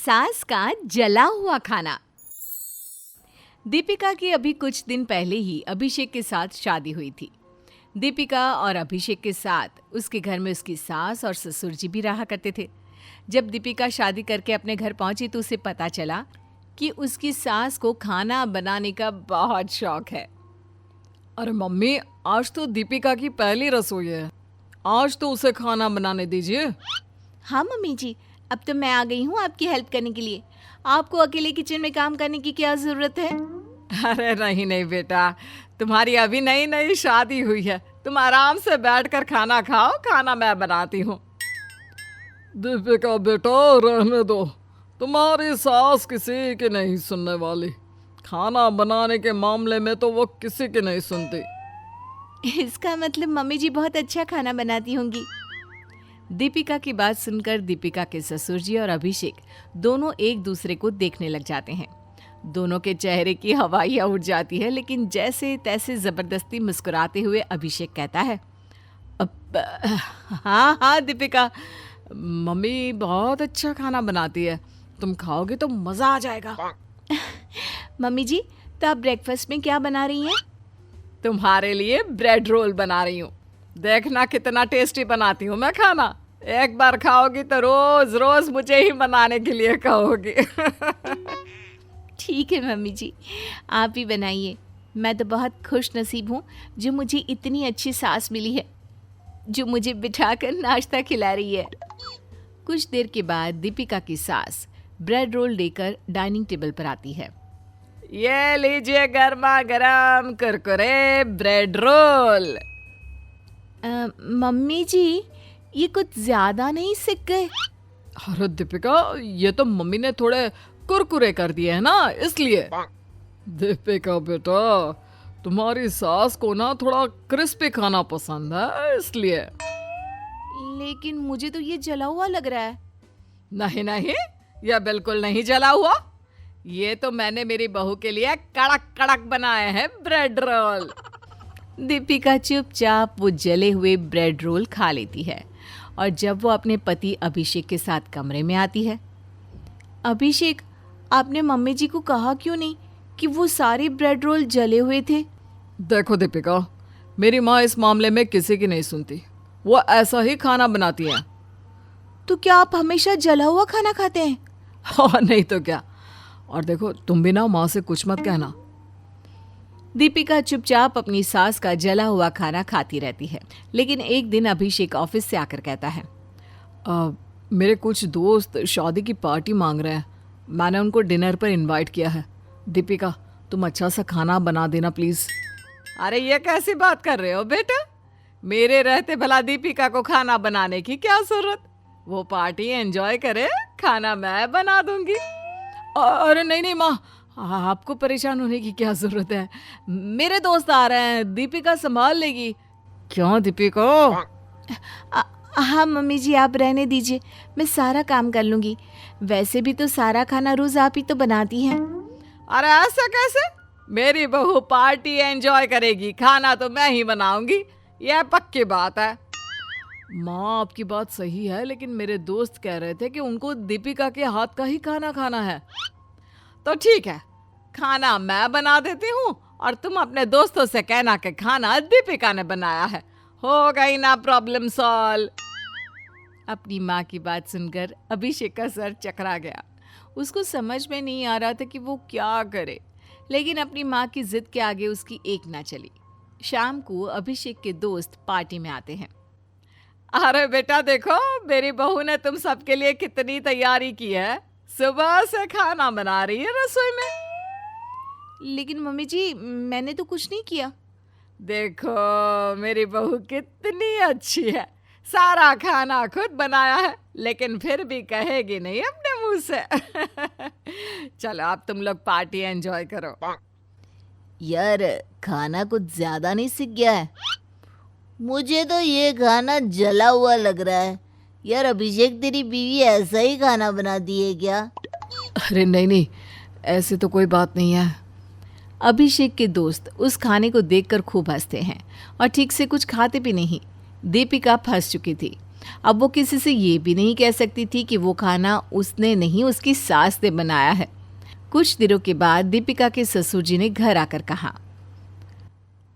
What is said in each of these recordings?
सास का जला हुआ खाना। दीपिका की अभी कुछ दिन पहले ही अभिषेक के साथ शादी हुई थी। दीपिका और अभिषेक के साथ उसके घर में उसकी सास और ससुर जी भी रहा करते थे। जब दीपिका शादी करके अपने घर पहुंची तो उसे पता चला कि उसकी सास को खाना बनाने का बहुत शौक है। अरे मम्मी, आज तो दीपिका की पहली रसोई है, आज तो उसे खाना बनाने दीजिए। हाँ मम्मी जी, अब तो मैं आ गई हूँ आपकी हेल्प करने के लिए। आपको अकेले किचन में काम करने की क्या ज़रूरत है? अरे नहीं नहीं बेटा, तुम्हारी अभी नई नई शादी हुई है, तुम आराम से बैठकर खाना खाओ, खाना मैं बनाती हूँ। दीपिका बेटा, रहने दो, तुम्हारी सास किसी की नहीं सुनने वाली। खाना बनाने के मामले में तो वो किसी की नहीं सुनती। इसका मतलब मम्मी जी बहुत अच्छा खाना बनाती होंगी। दीपिका की बात सुनकर दीपिका के ससुर जी और अभिषेक दोनों एक दूसरे को देखने लग जाते हैं। दोनों के चेहरे की हवाइयाँ उड़ जाती है, लेकिन जैसे तैसे जबरदस्ती मुस्कुराते हुए अभिषेक कहता है, हाँ हाँ दीपिका, मम्मी बहुत अच्छा खाना बनाती है, तुम खाओगे तो मज़ा आ जाएगा। मम्मी जी, तो आप ब्रेकफास्ट में क्या बना रही हैं? तुम्हारे लिए ब्रेड रोल बना रही हूँ, देखना कितना टेस्टी बनाती हूँ मैं खाना। एक बार खाओगी तो रोज रोज मुझे ही बनाने के लिए कहोगी। ठीक है मम्मी जी, आप ही बनाइए। मैं तो बहुत खुश नसीब हूँ जो मुझे इतनी अच्छी सास मिली है, जो मुझे बिठाकर नाश्ता खिला रही है। कुछ देर के बाद दीपिका की सास ब्रेड रोल लेकर डाइनिंग टेबल पर आती है। ये लीजिए गर्मा गर्म कुरकुरे ब्रेड रोल। मम्मी जी, ये कुछ ज़्यादा नहीं सिक गए? अरे दीपिका, ये तो मम्मी ने थोड़े कुरकुरे कर दिए हैं ना, इसलिए। दीपिका बेटा, तुम्हारी सास को ना थोड़ा क्रिस्पी खाना पसंद है, इसलिए। लेकिन मुझे तो ये जला हुआ लग रहा है। नहीं नहीं, यह बिल्कुल नहीं जला हुआ। ये तो मैंने मेरी बहू के लिए कड़क कड़क बनाए हैं ब्रेड रोल। दीपिका चुपचाप वो जले हुए ब्रेड रोल खा लेती है और जब वो अपने पति अभिषेक के साथ कमरे में आती है। अभिषेक, आपने मम्मी जी को कहा क्यों नहीं कि वो सारे ब्रेड रोल जले हुए थे? देखो दीपिका, मेरी माँ इस मामले में किसी की नहीं सुनती, वो ऐसा ही खाना बनाती है। तो क्या आप हमेशा जला हुआ खाना खाते हैं? हाँ नहीं तो क्या। और देखो, तुम भी ना माँ से कुछ मत कहना। दीपिका चुपचाप अपनी सास का जला हुआ खाना खाती रहती है। लेकिन एक दिन अभिषेक ऑफिस से आकर कहता है, मेरे कुछ दोस्त शादी की पार्टी मांग रहे हैं, मैंने उनको डिनर पर इनवाइट किया है। दीपिका, तुम अच्छा सा खाना बना देना प्लीज़। अरे ये कैसी बात कर रहे हो बेटा, मेरे रहते भला दीपिका को खाना बनाने की क्या ज़रूरत? वो पार्टी एंजॉय करे, खाना मैं बना दूंगी। अरे नहीं नहीं माँ, आपको परेशान होने की क्या ज़रूरत है, मेरे दोस्त आ रहे हैं, दीपिका संभाल लेगी। क्यों दीपिका? हाँ मम्मी जी, आप रहने दीजिए, मैं सारा काम कर लूँगी। वैसे भी तो सारा खाना रोज़ आप ही तो बनाती हैं। अरे ऐसा कैसे? मेरी बहू पार्टी एंजॉय करेगी, खाना तो मैं ही बनाऊंगी, यह पक्की बात है। माँ, आपकी बात सही है, लेकिन मेरे दोस्त कह रहे थे कि उनको दीपिका के हाथ का ही खाना खाना है। तो ठीक है, खाना मैं बना देती हूँ और तुम अपने दोस्तों से कहना कि खाना दीपिका ने बनाया है, हो गई ना प्रॉब्लम सॉल्व। अपनी माँ की बात सुनकर अभिषेक का सर चकरा गया। उसको समझ में नहीं आ रहा था कि वो क्या करे, लेकिन अपनी माँ की जिद के आगे उसकी एक ना चली। शाम को अभिषेक के दोस्त पार्टी में आते हैं। अरे बेटा देखो, मेरी बहू ने तुम सबके लिए कितनी तैयारी की है, सुबह से खाना बना रही है रसोई में। लेकिन मम्मी जी, मैंने तो कुछ नहीं किया। देखो मेरी बहू कितनी अच्छी है, सारा खाना खुद बनाया है, लेकिन फिर भी कहेगी नहीं अपने मुंह से। चलो अब तुम लोग पार्टी एंजॉय करो। यार, खाना कुछ ज्यादा नहीं सिक गया है? मुझे तो ये खाना जला हुआ लग रहा है। यार अभिषेक, तेरी बीवी ऐसा ही खाना बनाती है क्या? अरे नहीं नहीं, ऐसे तो कोई बात नहीं है। अभिषेक के दोस्त उस खाने को देखकर खूब हंसते हैं और ठीक से कुछ खाते भी नहीं। दीपिका फंस चुकी थी अब वो किसी से ये भी नहीं कह सकती थी कि वो खाना उसने नहीं, उसकी सास ने बनाया है। कुछ दिनों के बाद दीपिका के ससुर जी ने घर आकर कहा,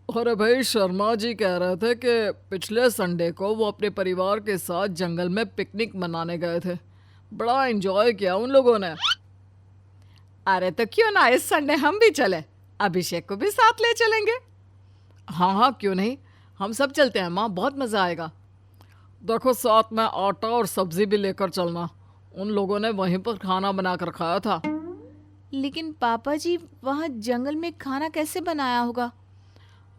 अरे भाई, शर्मा जी कह रहे थे कि पिछले संडे को वो अपने परिवार के साथ जंगल में पिकनिक मनाने गए थे। बड़ा एंजॉय किया उन लोगों ने। अरे तो क्यों ना इस संडे हम भी चले, अभिषेक को भी साथ ले चलेंगे। हाँ हाँ, क्यों नहीं, हम सब चलते हैं माँ, बहुत मज़ा आएगा। देखो, साथ में आटा और सब्जी भी लेकर चलना, उन लोगों ने वहीं पर खाना बना कर खाया था। लेकिन पापा जी, वहाँ जंगल में खाना कैसे बनाया होगा?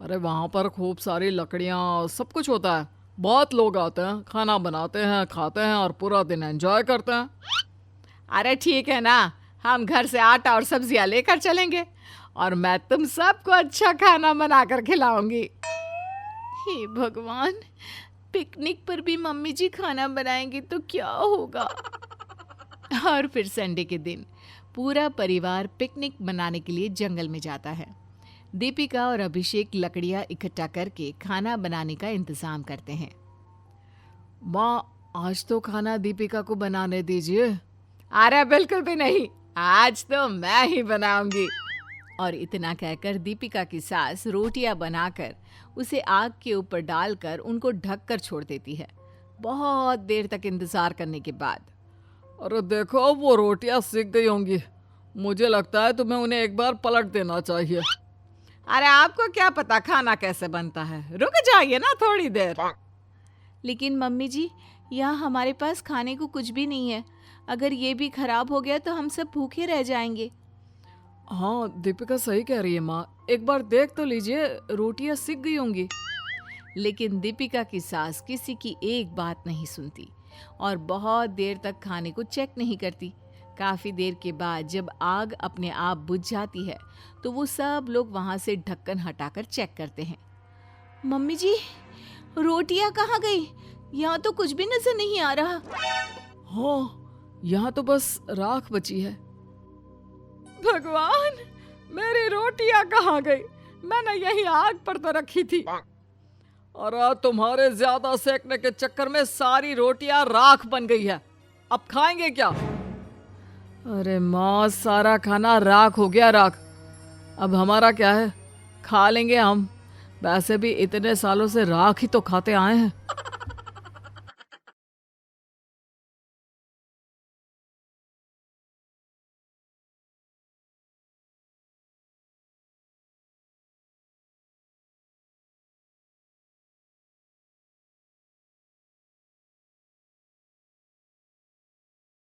अरे वहाँ पर खूब सारी लकड़ियाँ, सब कुछ होता है। बहुत लोग आते हैं, खाना बनाते हैं, खाते हैं और पूरा दिन एंजॉय करते हैं। अरे ठीक है ना, हम घर से आटा और सब्जियां लेकर चलेंगे और मैं तुम सबको अच्छा खाना बनाकर खिलाऊंगी। हे भगवान, पिकनिक पर भी मम्मी जी खाना बनाएंगी तो क्या होगा। और फिर संडे के दिन पूरा परिवार पिकनिक मनाने के लिए जंगल में जाता है। दीपिका और अभिषेक लकड़ियां इकट्ठा करके खाना बनाने का इंतजाम करते हैं। माँ, आज तो खाना दीपिका को बनाने दीजिए। अरे बिल्कुल भी नहीं, आज तो मैं ही बनाऊंगी। और इतना कहकर दीपिका की सास रोटियां बनाकर उसे आग के ऊपर डालकर उनको ढक कर छोड़ देती है। बहुत देर तक इंतजार करने के बाद, अरे देखो, वो रोटियां सिक गई होंगी। मुझे लगता है तुम्हें उन्हें एक बार पलट देना चाहिए। अरे आपको क्या पता खाना कैसे बनता है, रुक जाइए ना थोड़ी देर। लेकिन मम्मी जी, यहाँ हमारे पास खाने को कुछ भी नहीं है। अगर ये भी खराब हो गया तो हम सब भूखे रह जाएंगे। हाँ, दीपिका सही कह रही है माँ, एक बार देख तो लीजिए, रोटियां सिक गई होंगी। लेकिन दीपिका की सास किसी की एक बात नहीं सुनती और बहुत देर तक खाने को चेक नहीं करती। काफी देर के बाद जब आग अपने आप बुझ जाती है तो वो सब लोग वहां से ढक्कन हटाकर चेक करते हैं। मम्मी जी, रोटियां कहाँ गई? यहाँ तो कुछ भी नजर नहीं आ रहा। हाँ, यहाँ तो बस राख बची है। भगवान, मेरी रोटियां कहाँ गई? मैंने यही आग पर तो रखी थी। अरे तुम्हारे ज्यादा सेकने के चक्कर में सारी रोटियां राख बन गई है। अब खाएंगे क्या? अरे माँ, सारा खाना राख हो गया, राख। अब हमारा क्या है, खा लेंगे हम। वैसे भी इतने सालों से राख ही तो खाते आए हैं।